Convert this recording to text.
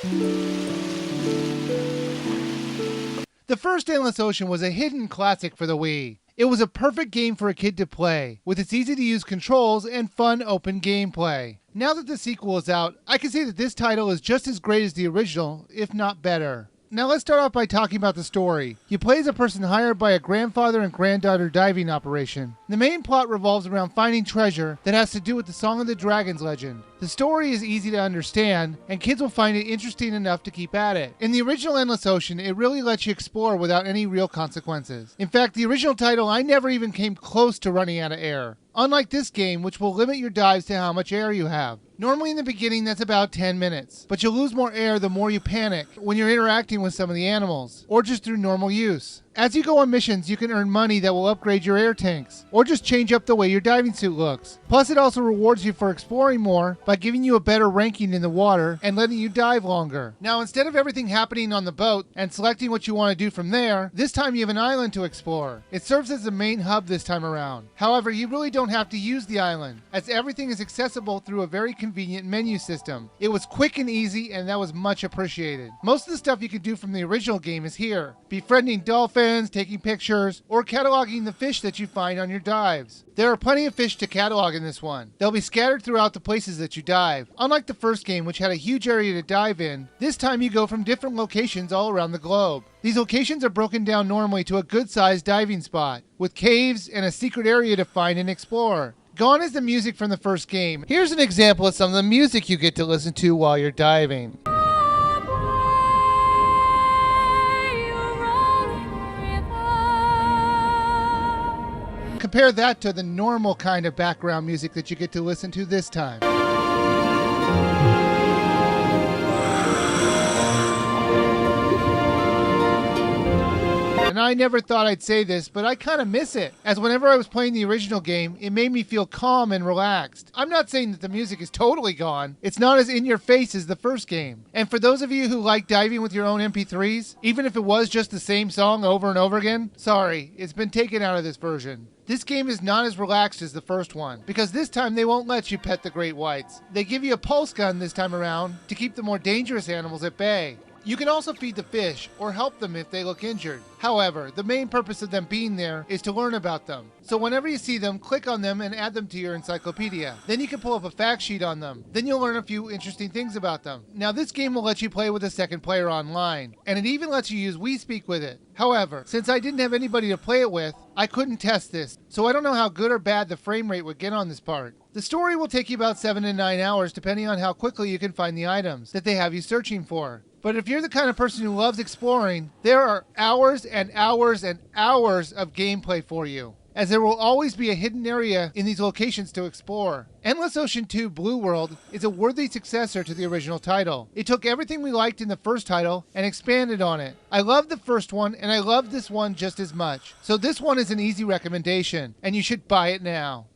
The first Endless Ocean was a hidden classic for the Wii. It was a perfect game for a kid to play, with its easy-to-use controls and fun open gameplay. Now that the sequel is out, I can say that this title is just as great as the original, if not better. Now let's start off by talking about the story. You play as a person hired by a grandfather and granddaughter diving operation. The main plot revolves around finding treasure that has to do with the Song of the Dragons legend. The story is easy to understand, and kids will find it interesting enough to keep at it. In the original Endless Ocean, it really lets you explore without any real consequences. In fact, the original title, I never even came close to running out of air. Unlike this game, which will limit your dives to how much air you have. Normally in the beginning that's about 10 minutes, but you'll lose more air the more you panic when you're interacting with some of the animals, or just through normal use. As you go on missions, you can earn money that will upgrade your air tanks, or just change up the way your diving suit looks. Plus it also rewards you for exploring more by giving you a better ranking in the water and letting you dive longer. Now instead of everything happening on the boat and selecting what you want to do from there, this time you have an island to explore. It serves as the main hub this time around. However, you really don't have to use the island, as everything is accessible through a very convenient menu system. It was quick and easy, and that was much appreciated. Most of the stuff you could do from the original game is here. Befriending dolphins, taking pictures, or cataloging the fish that you find on your dives. There are plenty of fish to catalog in this one. They'll be scattered throughout the places that you dive. Unlike the first game, which had a huge area to dive in, this time you go from different locations all around the globe. These locations are broken down normally to a good-sized diving spot, with caves and a secret area to find and explore. Gone is the music from the first game. Here's an example of some of the music you get to listen to while you're diving. Compare that to the normal kind of background music that you get to listen to this time. And I never thought I'd say this, but I kind of miss it, as whenever I was playing the original game, it made me feel calm and relaxed. I'm not saying that the music is totally gone. It's not as in your face as the first game. And for those of you who like diving with your own MP3s, even if it was just the same song over and over again, sorry, it's been taken out of this version. This game is not as relaxed as the first one, because this time they won't let you pet the great whites. They give you a pulse gun this time around to keep the more dangerous animals at bay. You can also feed the fish, or help them if they look injured. However, the main purpose of them being there is to learn about them. So whenever you see them, click on them and add them to your encyclopedia. Then you can pull up a fact sheet on them. Then you'll learn a few interesting things about them. Now this game will let you play with a second player online, and it even lets you use WeSpeak with it. However, since I didn't have anybody to play it with, I couldn't test this, so I don't know how good or bad the frame rate would get on this part. The story will take you about 7 to 9 hours depending on how quickly you can find the items that they have you searching for. But if you're the kind of person who loves exploring, there are hours and hours and hours of gameplay for you, as there will always be a hidden area in these locations to explore. Endless Ocean 2 Blue World is a worthy successor to the original title. It took everything we liked in the first title and expanded on it. I loved the first one, and I love this one just as much. So this one is an easy recommendation, and you should buy it now.